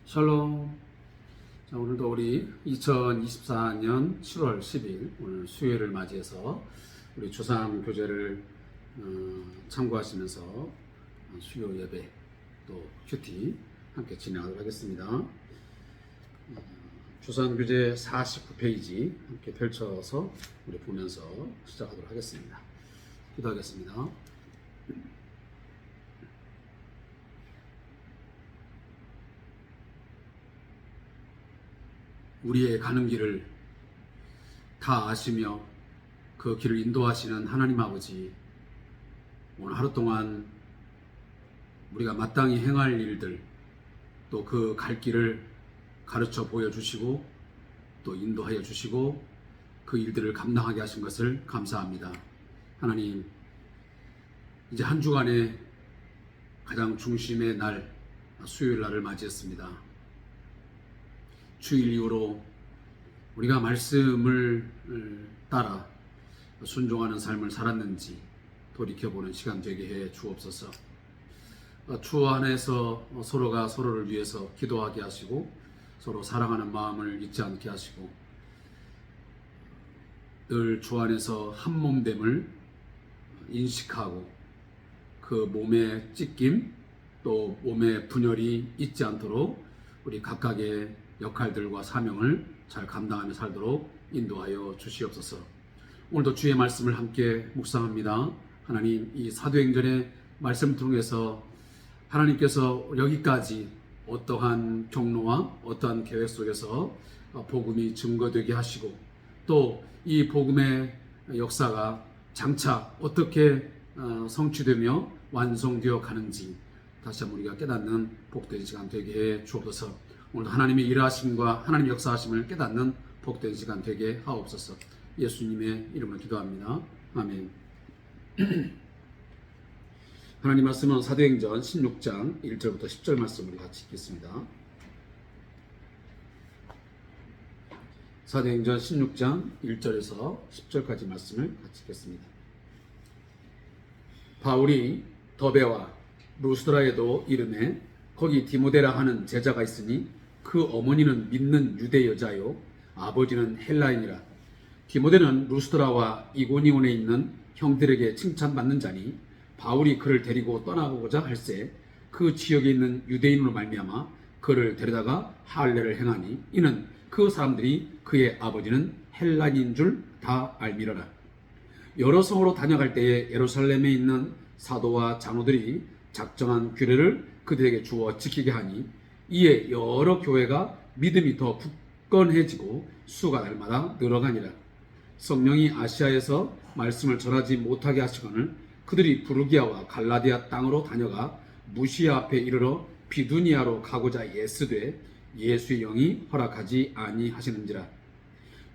샬롬. 자, 오늘도 우리 2024년 7월 10일 오늘 수요일을 맞이해서 우리 주3 교제를 참고하시면서 수요 예배 또 큐티 함께 진행하도록 하겠습니다. 주3 교제 49페이지 함께 펼쳐서 우리 보면서 시작하도록 하겠습니다. 기도하겠습니다. 우리의 가는 길을 다 아시며 그 길을 인도하시는 하나님 아버지, 오늘 하루 동안 우리가 마땅히 행할 일들, 또 그 갈 길을 가르쳐 보여주시고 또 인도하여 주시고 그 일들을 감당하게 하신 것을 감사합니다. 하나님, 이제 한 주간의 가장 중심의 날, 수요일 날을 맞이했습니다. 주일 이후로 우리가 말씀을 따라 순종하는 삶을 살았는지 돌이켜보는 시간 되게 해 주옵소서. 주 안에서 서로가 서로를 위해서 기도하게 하시고 서로 사랑하는 마음을 잊지 않게 하시고 늘 주 안에서 한 몸됨을 인식하고 그 몸의 찢김 또 몸의 분열이 있지 않도록 우리 각각의 역할들과 사명을 잘 감당하며 살도록 인도하여 주시옵소서. 오늘도 주의 말씀을 함께 묵상합니다. 하나님, 이 사도행전의 말씀을 통해서 하나님께서 여기까지 어떠한 경로와 어떠한 계획 속에서 복음이 증거되게 하시고 또 이 복음의 역사가 장차 어떻게 성취되며 완성되어 가는지 다시 한번 우리가 깨닫는 복된 시간 되게 해 주옵소서. 오늘도 하나님의 일하심과 하나님의 역사하심을 깨닫는 복된 시간 되게 하옵소서. 예수님의 이름으로 기도합니다. 아멘. 하나님 말씀은 사도행전 16장 1절부터 10절 말씀을 같이 읽겠습니다. 사도행전 16장 1절에서 10절까지 말씀을 같이 읽겠습니다. 바울이 더베와 루스드라에도 이름에 거기 디모데라 하는 제자가 있으니 그 어머니는 믿는 유대 여자요 아버지는 헬라인이라. 디모데는 루스드라와 이고니온에 있는 형들에게 칭찬받는 자니 바울이 그를 데리고 떠나고자 할새 그 지역에 있는 유대인으로 말미암아 그를 데려다가 할례를 행하니 이는 그 사람들이 그의 아버지는 헬라인인 줄 다 알미러라. 여러 성으로 다녀갈 때에 예루살렘에 있는 사도와 장로들이 작정한 규례를 그들에게 주어 지키게 하니 이에 여러 교회가 믿음이 더 굳건해지고 수가 날마다 늘어가니라. 성령이 아시아에서 말씀을 전하지 못하게 하시거늘 그들이 부르기아와 갈라디아 땅으로 다녀가 무시아 앞에 이르러 비두니아로 가고자 애쓰되 예수의 영이 허락하지 아니하시는지라.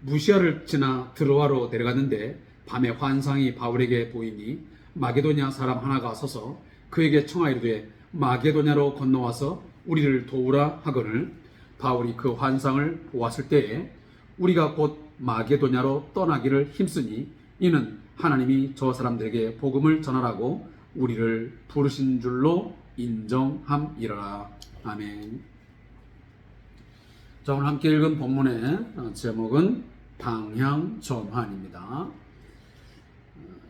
무시아를 지나 드로아로 내려갔는데 밤에 환상이 바울에게 보이니 마게도냐 사람 하나가 서서 그에게 청하이르되 마게도냐로 건너와서 우리를 도우라 하거늘 바울이 그 환상을 보았을 때에 우리가 곧 마게도냐로 떠나기를 힘쓰니 이는 하나님이 저 사람들에게 복음을 전하라고 우리를 부르신 줄로 인정함이라. 아멘. 자, 오늘 함께 읽은 본문의 제목은 방향전환입니다.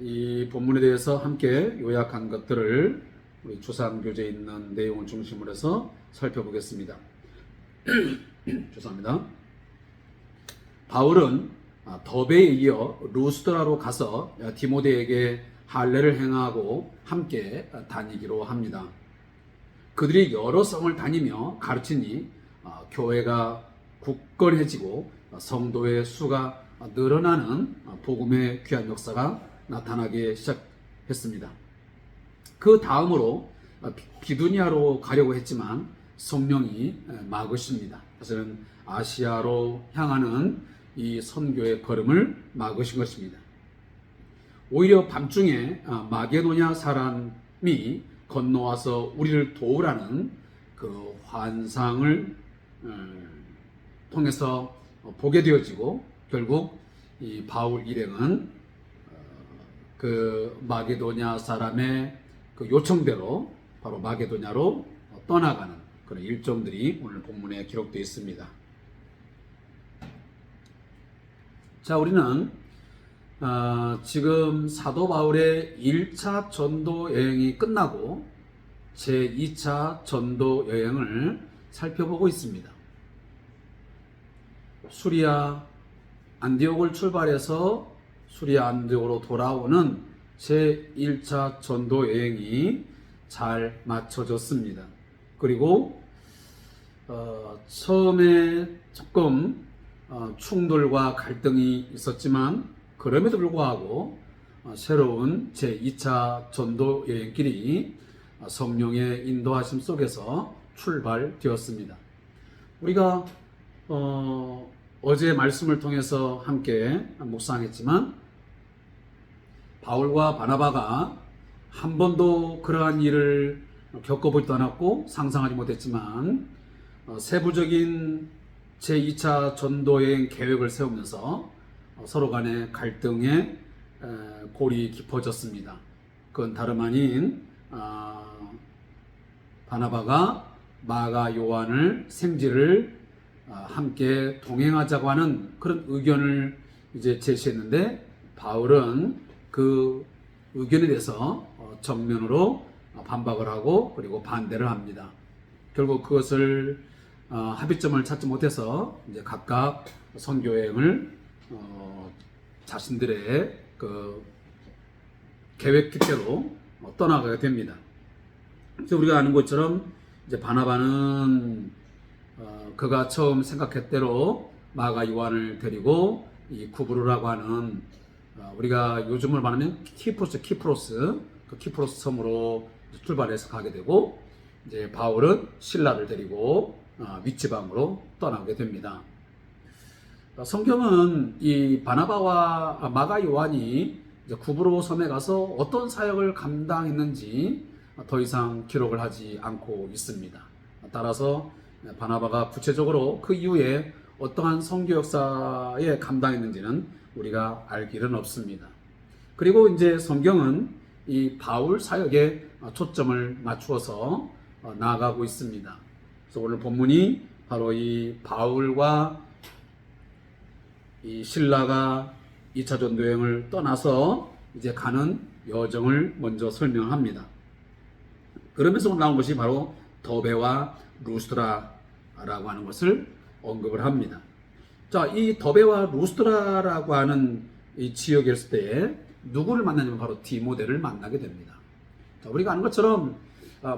이 본문에 대해서 함께 요약한 것들을 우리 주3 교재에 있는 내용을 중심으로 해서 살펴보겠습니다. 죄송합니다. 바울은 더베에 이어 루스드라로 가서 디모데에게 할례를 행하고 함께 다니기로 합니다. 그들이 여러 성을 다니며 가르치니 교회가 굳건해지고 성도의 수가 늘어나는 복음의 귀한 역사가 나타나기 시작했습니다. 그 다음으로 비두니아로 가려고 했지만 성령이 막으십니다. 사실은 아시아로 향하는 이 선교의 걸음을 막으신 것입니다. 오히려 밤중에 마게도냐 사람이 건너와서 우리를 도우라는 그 환상을 통해서 보게 되어지고 결국 이 바울 일행은 그 마게도냐 사람의 그 요청대로 바로 마게도냐로 떠나가는 그런 일정들이 오늘 본문에 기록되어 있습니다. 자, 우리는 지금 사도 바울의 1차 전도 여행이 끝나고 제2차 전도 여행을 살펴보고 있습니다. 수리아 안디옥을 출발해서 수리아 안디옥으로 돌아오는 제1차 전도 여행이 잘 마쳐졌습니다. 그리고 처음에 조금 충돌과 갈등이 있었지만 그럼에도 불구하고 새로운 제2차 전도 여행길이 성령의 인도하심 속에서 출발되었습니다. 우리가 어제 말씀을 통해서 함께 묵상했지만 바울과 바나바가 한 번도 그러한 일을 겪어보지도 않았고 상상하지 못했지만 세부적인 제2차 전도여행 계획을 세우면서 서로 간의 갈등에 골이 깊어졌습니다. 그건 다름 아닌 바나바가 마가 요한을 생지를 함께 동행하자고 하는 그런 의견을 이제 제시했는데 바울은 그 의견에 대해서 정면으로 반박을 하고 그리고 반대를 합니다. 결국 그것을 합의점을 찾지 못해서 이제 각각 선교여행을 자신들의 그 계획대로 떠나가게 됩니다. 그래서 우리가 아는 것처럼 이제 바나바는 그가 처음 생각했대로 마가 요한을 데리고 이 구브로라고 하는 우리가 요즘을 말하면 키프로스 그 키프로스 섬으로 출발해서 가게 되고 이제 바울은 신라를 데리고 윗지방으로 떠나게 됩니다. 성경은 이 바나바와 마가 요한이 이제 구브로 섬에 가서 어떤 사역을 감당했는지 더 이상 기록을 하지 않고 있습니다. 따라서 바나바가 구체적으로 그 이후에 어떠한 선교 역사에 감당했는지는 우리가 알 길은 없습니다. 그리고 이제 성경은 이 바울 사역에 초점을 맞추어서 나아가고 있습니다. 그래서 오늘 본문이 바로 이 바울과 이 신라가 2차 전도 여행을 떠나서 이제 가는 여정을 먼저 설명합니다. 그러면서 나온 것이 바로 더베와 루스드라라고 하는 것을 언급을 합니다. 자, 이 더베와 루스드라라고 하는 이 지역에 있을 때 누구를 만나냐면 바로 디모데를 만나게 됩니다. 자, 우리가 아는 것처럼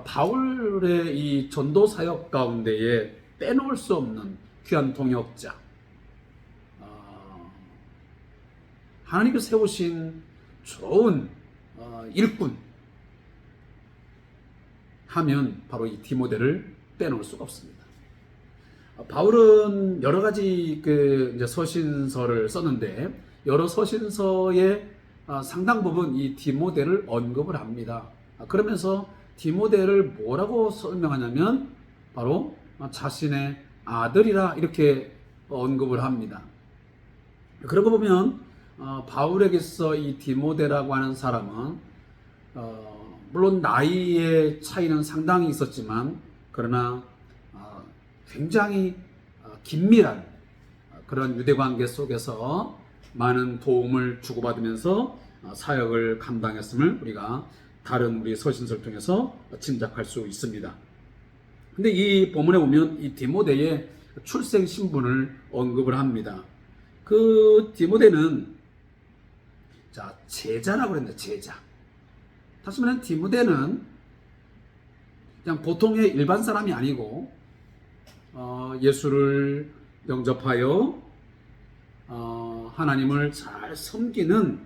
바울의 이 전도 사역 가운데에 빼놓을 수 없는 귀한 동역자, 하나님께서 세우신 좋은 일꾼 하면 바로 이 디모데를 빼놓을 수가 없습니다. 바울은 여러 가지 이제 서신서를 썼는데 여러 서신서의 상당 부분 이 디모데를 언급을 합니다. 그러면서 디모데를 뭐라고 설명하냐면 바로 자신의 아들이라 이렇게 언급을 합니다. 그런 거 보면 바울에게서 이 디모데라고 하는 사람은 물론 나이의 차이는 상당히 있었지만 그러나 굉장히 긴밀한 그런 유대관계 속에서 많은 도움을 주고받으면서 사역을 감당했음을 우리가 다른 우리 서신서를 통해서 짐작할 수 있습니다. 근데 이 본문에 보면 이 디모데의 출생 신분을 언급을 합니다. 그 디모데는 제자라고 그랬는데 제자. 다시 말하면 디모데는 그냥 보통의 일반 사람이 아니고 예수를 영접하여 하나님을 잘 섬기는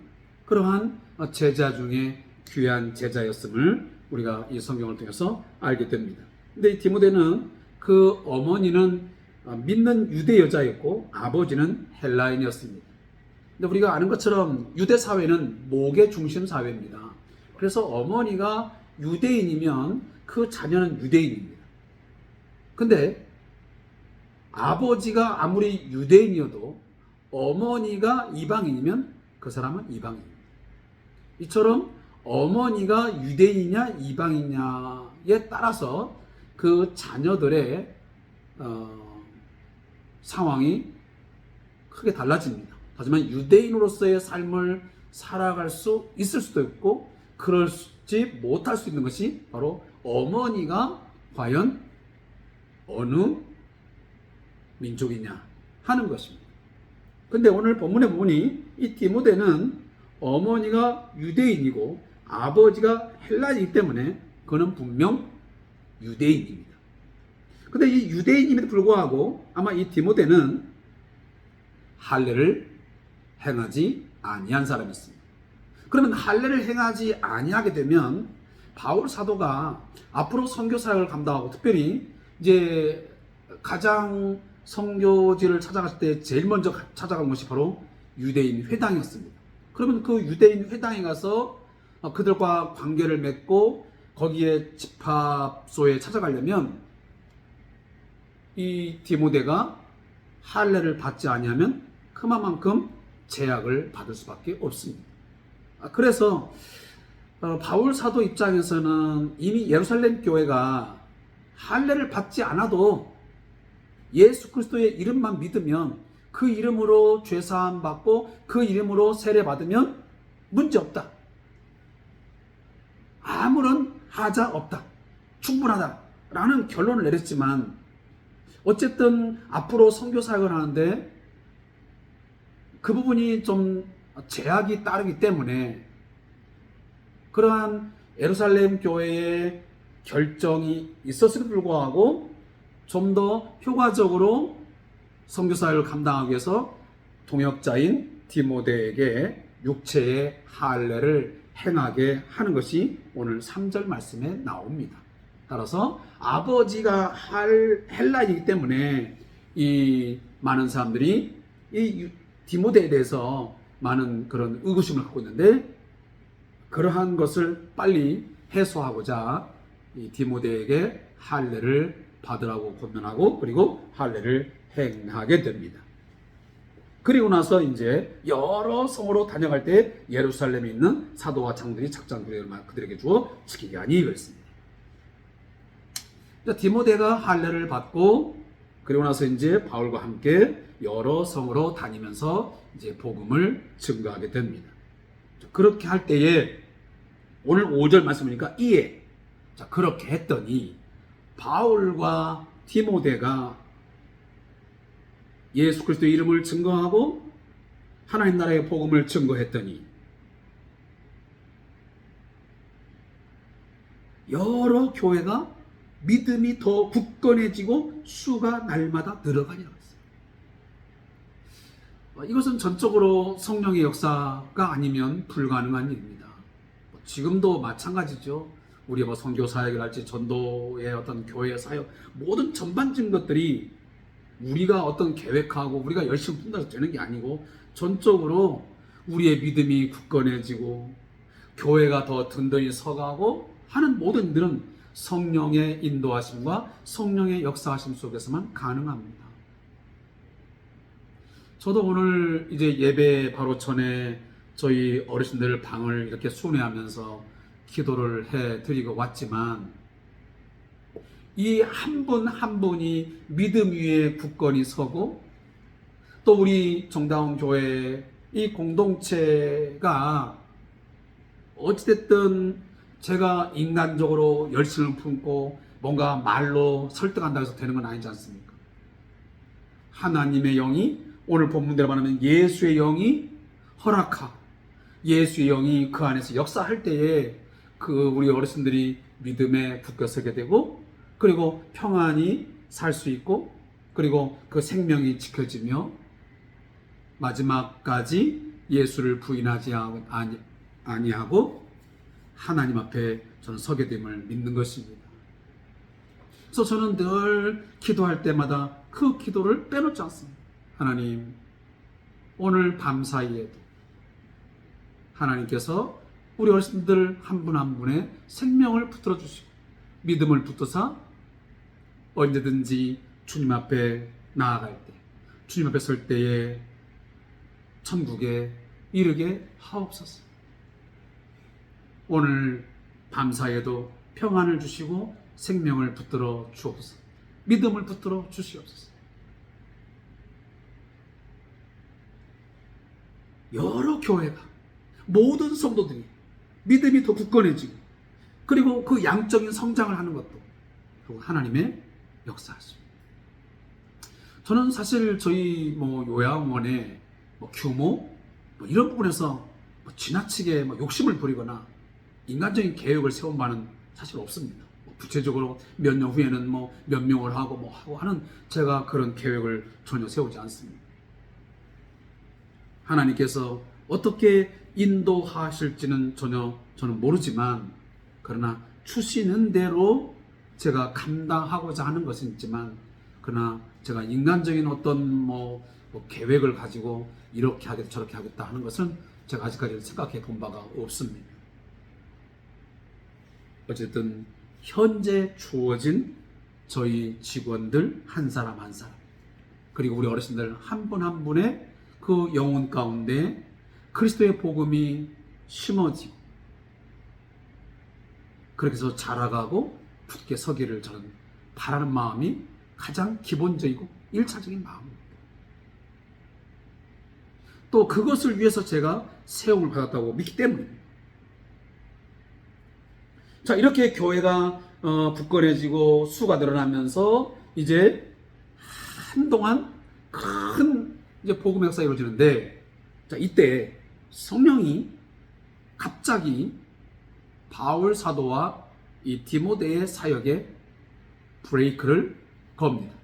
그러한 제자 중에 귀한 제자였음을 우리가 이 성경을 통해서 알게 됩니다. 근데 이 디모데는 그 어머니는 믿는 유대 여자였고 아버지는 헬라인이었습니다. 근데 우리가 아는 것처럼 유대 사회는 목의 중심 사회입니다. 그래서 어머니가 유대인이면 그 자녀는 유대인입니다. 근데 아버지가 아무리 유대인이어도 어머니가 이방인이면 그 사람은 이방인입니다. 이처럼 어머니가 유대인이냐 이방인이냐에 따라서 그 자녀들의 상황이 크게 달라집니다. 하지만 유대인으로서의 삶을 살아갈 수 있을 수도 있고 그럴지 못할 수 있는 것이 바로 어머니가 과연 어느 민족이냐 하는 것입니다. 근데 오늘 본문에 보니 이 디모데는 어머니가 유대인이고 아버지가 헬라인이기 때문에 그는 분명 유대인입니다. 근데 이 유대인임에도 불구하고 아마 이 디모데는 할례를 행하지 아니한 사람이었습니다. 그러면 할례를 행하지 아니하게 되면 바울 사도가 앞으로 선교 사역을 감당하고 특별히 이제 가장 선교지를 찾아갔을 때 제일 먼저 찾아간 것이 바로 유대인 회당이었습니다. 그러면 그 유대인 회당에 가서 그들과 관계를 맺고 거기에 집합소에 찾아가려면 이 디모데가 할례를 받지 아니하면 그만큼 제약을 받을 수밖에 없습니다. 그래서 바울 사도 입장에서는 이미 예루살렘 교회가 할례를 받지 않아도 예수 그리스도의 이름만 믿으면 그 이름으로 죄사함 받고 그 이름으로 세례 받으면 문제 없다. 아무런 하자 없다. 충분하다. 라는 결론을 내렸지만 어쨌든 앞으로 선교 사역을 하는데 그 부분이 좀 제약이 따르기 때문에 그러한 예루살렘 교회의 결정이 있었음에도 불구하고 좀 더 효과적으로 선교 사역을 감당하기 위해서 동역자인 디모데에게 육체의 할례를 행하게 하는 것이 오늘 3절 말씀에 나옵니다. 따라서 아버지가 헬라이기 때문에 이 많은 사람들이 이 디모데에 대해서 많은 그런 의구심을 갖고 있는데 그러한 것을 빨리 해소하고자 이 디모데에게 할례를 받으라고 권면하고 그리고 할례를 행하게 됩니다. 그리고 나서 이제 여러 성으로 다녀갈 때 예루살렘에 있는 사도와 장들이 작전구례를 그들에게 주어 지키게 하니 그랬습니다. 디모데가 할례를 받고 그리고 나서 이제 바울과 함께 여러 성으로 다니면서 이제 복음을 증거하게 됩니다. 그렇게 할 때에 오늘 5절 말씀이니까 이에 자 그렇게 했더니 바울과 디모데가 예수 그리스도의 이름을 증거하고 하나님 나라의 복음을 증거했더니 여러 교회가 믿음이 더 굳건해지고 수가 날마다 늘어가니라 했어요. 이것은 전적으로 성령의 역사가 아니면 불가능한 일입니다. 지금도 마찬가지죠. 우리의 선교 사역을 할지 전도의 어떤 교회 사역 모든 전반적인 것들이 우리가 어떤 계획하고 우리가 열심히 품다서 되는 게 아니고 전적으로 우리의 믿음이 굳건해지고 교회가 더 든든히 서가고 하는 모든 일들은 성령의 인도하심과 성령의 역사하심 속에서만 가능합니다. 저도 오늘 이제 예배 바로 전에 저희 어르신들 방을 이렇게 순회하면서 기도를 해드리고 왔지만 이 한 분 한 분이 믿음 위에 굳건히 서고 또 우리 정다운 교회 이 공동체가 어찌됐든 제가 인간적으로 열심을 품고 뭔가 말로 설득한다고 해서 되는 건 아니지 않습니까? 하나님의 영이 오늘 본문대로 말하면 예수의 영이 허락하고 예수의 영이 그 안에서 역사할 때에 그 우리 어르신들이 믿음에 굳건서게 되고 그리고 평안히 살 수 있고 그리고 그 생명이 지켜지며 마지막까지 예수를 부인하지 아니하고 하나님 앞에 저는 서게 됨을 믿는 것입니다. 그래서 저는 늘 기도할 때마다 그 기도를 빼놓지 않습니다. 하나님, 오늘 밤 사이에도 하나님께서 우리 어르신들 한 분 한 분의 생명을 붙들어 주시고 믿음을 붙드사 언제든지 주님 앞에 나아갈 때 주님 앞에 설 때에 천국에 이르게 하옵소서. 오늘 밤사이에도 평안을 주시고 생명을 붙들어 주옵소서. 믿음을 붙들어 주시옵소서. 여러 교회가, 모든 성도들이 믿음이 더 굳건해지고, 그리고 그 양적인 성장을 하는 것도 하나님의 역사였습니다. 저는 사실 저희 요양원의 규모 이런 부분에서 지나치게 욕심을 부리거나 인간적인 계획을 세운 바는 사실 없습니다. 구체적으로 몇 년 후에는 몇 명을 하고 하는 제가 그런 계획을 전혀 세우지 않습니다. 하나님께서 어떻게 인도하실지는 전혀 저는 모르지만, 그러나 주시는 대로 제가 감당하고자 하는 것은 있지만, 그러나 제가 인간적인 어떤 계획을 가지고 이렇게 하겠다 저렇게 하겠다 하는 것은 제가 아직까지 생각해 본 바가 없습니다. 어쨌든 현재 주어진 저희 직원들 한 사람 한 사람, 그리고 우리 어르신들 한 분 한 분의 그 영혼 가운데 그리스도의 복음이 심어지고, 그렇게 해서 자라가고 굳게 서기를 저는 바라는 마음이 가장 기본적이고 1차적인 마음입니다. 또 그것을 위해서 제가 세움을 받았다고 믿기 때문입니다. 자, 이렇게 교회가 굳건해지고 수가 늘어나면서 이제 한동안 큰 복음의 역사가 이루어지는데, 자, 이때 성령이 갑자기 바울 사도와 이 디모데의 사역에 브레이크를 겁니다.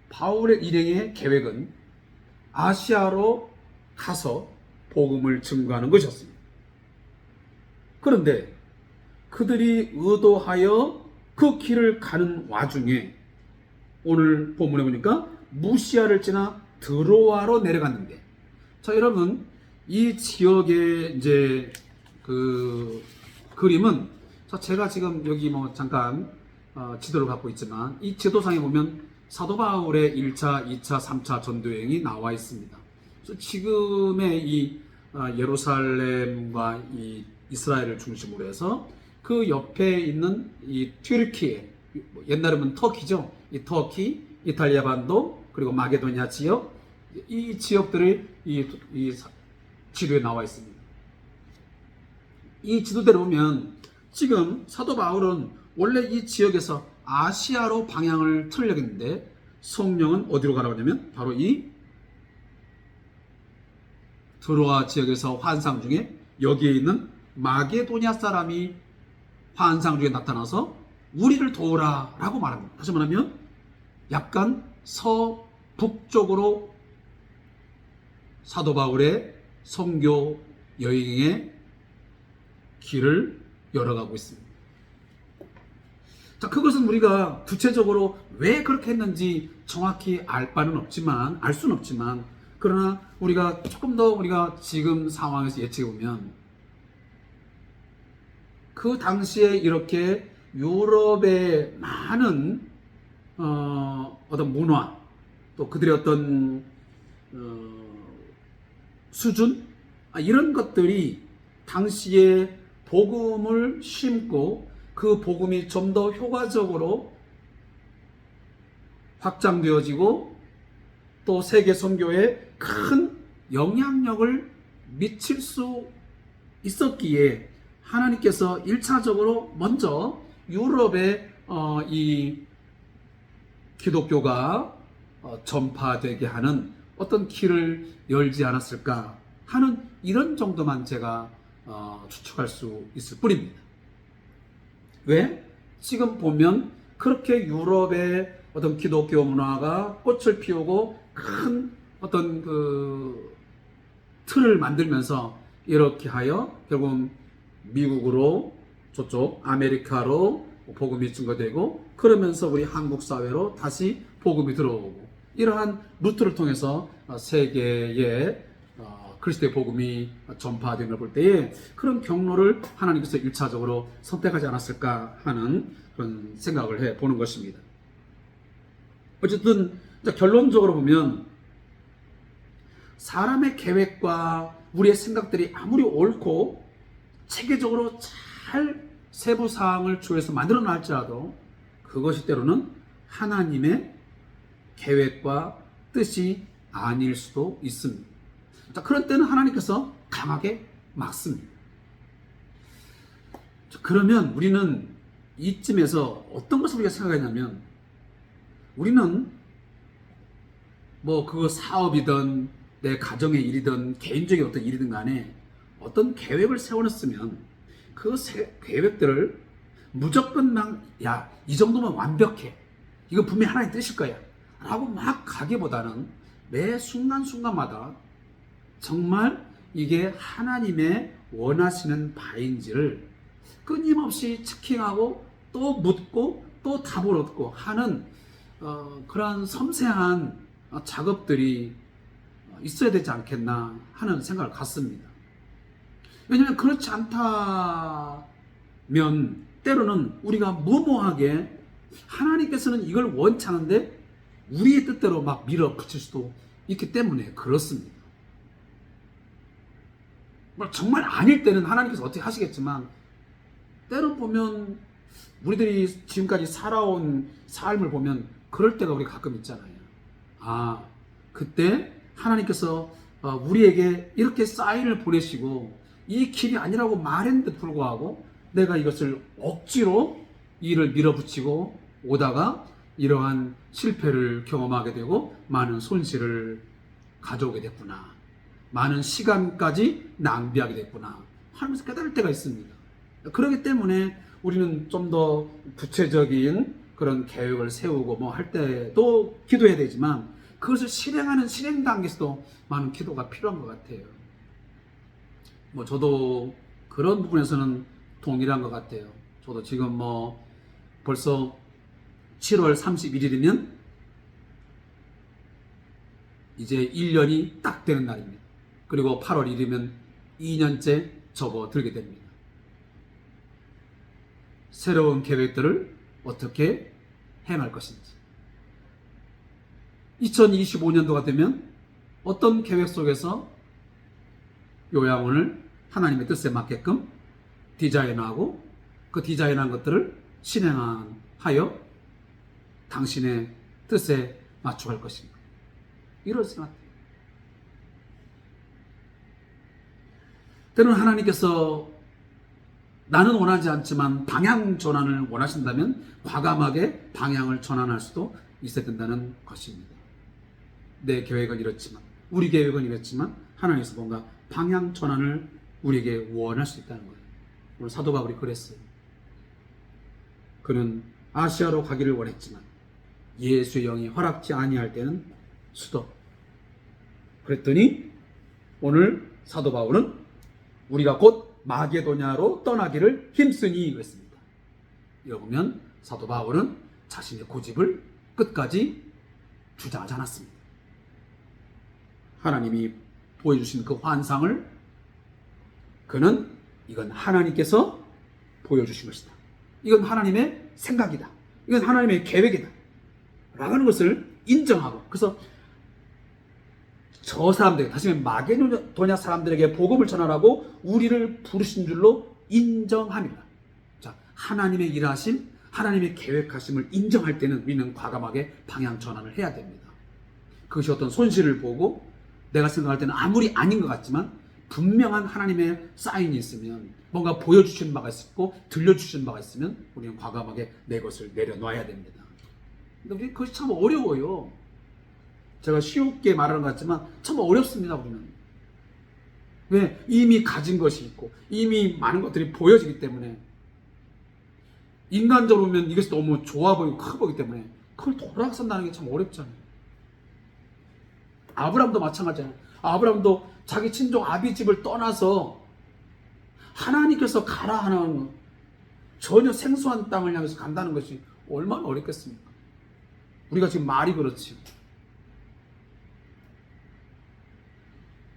바울의 일행의 계획은 아시아로 가서 복음을 증거하는 것이었습니다. 그런데 그들이 의도하여 그 길을 가는 와중에 오늘 본문에 보니까 무시아를 지나 드로아로 내려갔는데, 자, 여러분, 이 지역의 이제 그 그림은, 자, 제가 지금 여기 잠깐 지도를 갖고 있지만, 이 지도상에 보면 사도 바울의 1차, 2차, 3차 전도 여행이 나와 있습니다. 그래서 지금의 이 예루살렘과 이 이스라엘을 중심으로 해서 그 옆에 있는 이 튀르키예, 옛날에는 터키죠. 이 터키, 이탈리아 반도, 그리고 마게도니아 지역, 이 지역들이 이 지도에 나와 있습니다. 이 지도대로 보면 지금 사도 바울은 원래 이 지역에서 아시아로 방향을 틀려고 했는데, 성령은 어디로 가라고 하냐면 바로 이 드로아 지역에서 환상 중에 여기에 있는 마게도니아 사람이 환상 중에 나타나서 우리를 도우라 라고 말합니다. 다시 말하면 약간 서북쪽으로 사도 바울의 선교 여행의 길을 열어가고 있습니다. 자, 그것은 우리가 구체적으로 왜 그렇게 했는지 정확히 알 수는 없지만, 그러나 우리가 조금 더 우리가 지금 상황에서 예측해 보면, 그 당시에 이렇게 유럽의 많은 어떤 문화, 또 그들의 어떤 수준, 이런 것들이 당시에 복음을 심고 그 복음이 좀 더 효과적으로 확장되어지고 또 세계 선교에 큰 영향력을 미칠 수 있었기에 하나님께서 1차적으로 먼저 유럽에 이 기독교가 전파되게 하는 어떤 길을 열지 않았을까 하는 이런 정도만 제가 추측할 수 있을 뿐입니다. 왜? 지금 보면 그렇게 유럽의 어떤 기독교 문화가 꽃을 피우고 큰 어떤 그 틀을 만들면서 이렇게 하여 결국 미국으로, 저쪽 아메리카로 복음이 증거되고, 그러면서 우리 한국 사회로 다시 복음이 들어오고, 이러한 루트를 통해서 세계에 그리스도의 복음이 전파되는 걸 볼 때에 그런 경로를 하나님께서 1차적으로 선택하지 않았을까 하는 그런 생각을 해보는 것입니다. 어쨌든 결론적으로 보면 사람의 계획과 우리의 생각들이 아무리 옳고 체계적으로 잘 세부 사항을 주에서 만들어 놨을지라도 그것이 때로는 하나님의 계획과 뜻이 아닐 수도 있습니다. 자, 그런 때는 하나님께서 강하게 막습니다. 자, 그러면 우리는 이쯤에서 어떤 것을 우리가 생각하냐면, 우리는 뭐 그거 사업이든 내 가정의 일이든 개인적인 어떤 일이든 간에 어떤 계획을 세워놨으면 그 계획들을 무조건 야, 이 정도면 완벽해, 이거 분명히 하나님 뜻일 거야 라고 막 가기보다는 매 순간순간마다 정말 이게 하나님의 원하시는 바인지를 끊임없이 체킹하고 또 묻고 또 답을 얻고 하는 그런 섬세한 작업들이 있어야 되지 않겠나 하는 생각을 갖습니다. 왜냐하면 그렇지 않다면 때로는 우리가 무모하게 하나님께서는 이걸 원치 않은데 우리의 뜻대로 막 밀어붙일 수도 있기 때문에 그렇습니다. 정말 아닐 때는 하나님께서 어떻게 하시겠지만, 때로 보면 우리들이 지금까지 살아온 삶을 보면 그럴 때가 우리 가끔 있잖아요. 그때 하나님께서 우리에게 이렇게 사인을 보내시고 이 길이 아니라고 말했는데도 불구하고 내가 이것을 억지로 일을 밀어붙이고 오다가 이러한 실패를 경험하게 되고 많은 손실을 가져오게 됐구나, 많은 시간까지 낭비하게 됐구나 하면서 깨달을 때가 있습니다. 그렇기 때문에 우리는 좀 더 구체적인 그런 계획을 세우고 뭐 할 때도 기도해야 되지만, 그것을 실행하는 실행 단계에서도 많은 기도가 필요한 것 같아요. 뭐 저도 그런 부분에서는 동일한 것 같아요. 저도 지금 뭐 벌써 7월 31일이면 이제 1년이 딱 되는 날입니다. 그리고 8월 1일이면 2년째 접어들게 됩니다. 새로운 계획들을 어떻게 행할 것인지, 2025년도가 되면 어떤 계획 속에서 요양원을 하나님의 뜻에 맞게끔 디자인하고 그 디자인한 것들을 실행하여 당신의 뜻에 맞춰갈 것인가, 이런 생각. 때로는 하나님께서 나는 원하지 않지만 방향 전환을 원하신다면 과감하게 방향을 전환할 수도 있어야 된다는 것입니다. 내 계획은 이렇지만, 우리 계획은 이렇지만 하나님께서 뭔가 방향 전환을 우리에게 원할 수 있다는 거예요. 오늘 사도 바울이 그랬어요. 그는 아시아로 가기를 원했지만 예수의 영이 허락지 아니할 때는 수도. 그랬더니 오늘 사도 바울은 우리가 곧 마게도냐로 떠나기를 힘쓰니 그랬습니다. 이러면 사도 바울은 자신의 고집을 끝까지 주장하지 않았습니다. 하나님이 보여주신 그 환상을 그는 이건 하나님께서 보여주신 것이다, 이건 하나님의 생각이다, 이건 하나님의 계획이다 라는 것을 인정하고, 그래서 저 사람들, 다시 말해 마게도냐 사람들에게 복음을 전하라고 우리를 부르신 줄로 인정합니다. 자, 하나님의 일하심, 하나님의 계획하심을 인정할 때는 우리는 과감하게 방향 전환을 해야 됩니다. 그것이 어떤 손실을 보고 내가 생각할 때는 아무리 아닌 것 같지만 분명한 하나님의 사인이 있으면, 뭔가 보여주시는 바가 있고 들려주시는 바가 있으면 우리는 과감하게 내 것을 내려놔야 됩니다. 근데 우리 그것이 참 어려워요. 제가 쉽게 말하는 것 같지만 참 어렵습니다. 우리는. 왜? 이미 가진 것이 있고 이미 많은 것들이 보여지기 때문에, 인간적으로 보면 이것이 너무 좋아 보이고 커 보이기 때문에 그걸 돌아선다는 게 참 어렵잖아요. 아브라함도 마찬가지잖아요. 아브라함도 자기 친족 아비 집을 떠나서 하나님께서 가라 하는 전혀 생소한 땅을 향해서 간다는 것이 얼마나 어렵겠습니까? 우리가 지금 말이 그렇지.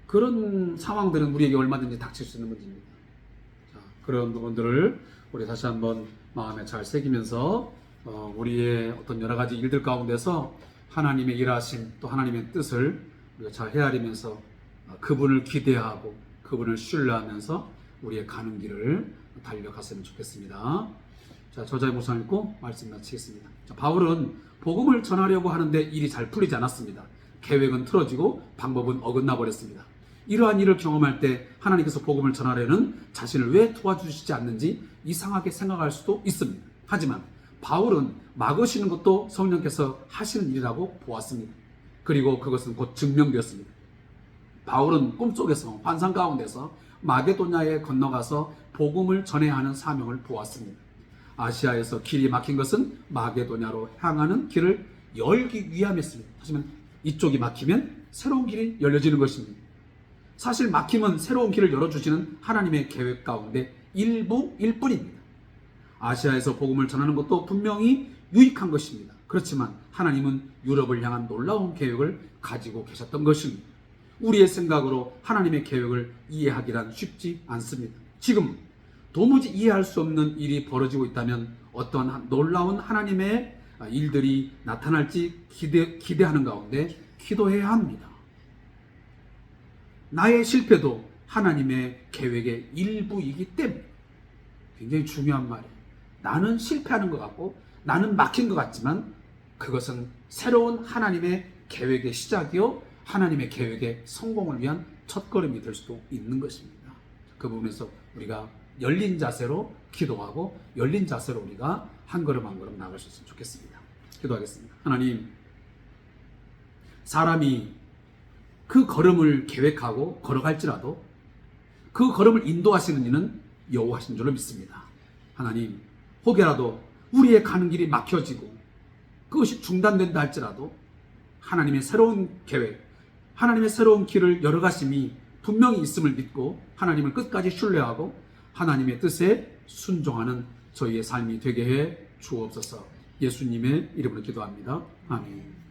그런 상황들은 우리에게 얼마든지 닥칠 수 있는 문제입니다. 자, 그런 부분들을 우리 다시 한번 마음에 잘 새기면서 우리의 어떤 여러 가지 일들 가운데서 하나님의 일하심, 또 하나님의 뜻을 우리가 잘 헤아리면서 그분을 기대하고 그분을 신뢰하면서 우리의 가는 길을 달려갔으면 좋겠습니다. 자, 저자의 모습을 읽고 말씀 마치겠습니다. 자, 바울은 복음을 전하려고 하는데 일이 잘 풀리지 않았습니다. 계획은 틀어지고 방법은 어긋나 버렸습니다. 이러한 일을 경험할 때 하나님께서 복음을 전하려는 자신을 왜 도와주시지 않는지 이상하게 생각할 수도 있습니다. 하지만 바울은 막으시는 것도 성령께서 하시는 일이라고 보았습니다. 그리고 그것은 곧 증명되었습니다. 바울은 꿈속에서 환상 가운데서 마게도냐에 건너가서 복음을 전해야 하는 사명을 보았습니다. 아시아에서 길이 막힌 것은 마게도냐로 향하는 길을 열기 위함이었습니다. 하지만 이쪽이 막히면 새로운 길이 열려지는 것입니다. 사실 막힘은 새로운 길을 열어주시는 하나님의 계획 가운데 일부일 뿐입니다. 아시아에서 복음을 전하는 것도 분명히 유익한 것입니다. 그렇지만 하나님은 유럽을 향한 놀라운 계획을 가지고 계셨던 것입니다. 우리의 생각으로 하나님의 계획을 이해하기란 쉽지 않습니다. 지금 도무지 이해할 수 없는 일이 벌어지고 있다면 어떤 놀라운 하나님의 일들이 나타날지 기대하는 가운데 기도해야 합니다. 나의 실패도 하나님의 계획의 일부이기 때문에 굉장히 중요한 말이에요. 나는 실패하는 것 같고 나는 막힌 것 같지만 그것은 새로운 하나님의 계획의 시작이요 하나님의 계획의 성공을 위한 첫걸음이 될 수도 있는 것입니다. 그 부분에서 우리가 열린 자세로 기도하고 열린 자세로 우리가 한 걸음 한 걸음 나아갈 수 있으면 좋겠습니다. 기도하겠습니다. 하나님, 사람이 그 걸음을 계획하고 걸어갈지라도 그 걸음을 인도하시는 이는 여호와신 줄로 믿습니다. 하나님, 혹여라도 우리의 가는 길이 막혀지고 그것이 중단된다 할지라도 하나님의 새로운 계획, 하나님의 새로운 길을 열어가심이 분명히 있음을 믿고 하나님을 끝까지 신뢰하고 하나님의 뜻에 순종하는 저희의 삶이 되게 해 주옵소서. 예수님의 이름으로 기도합니다. 아멘.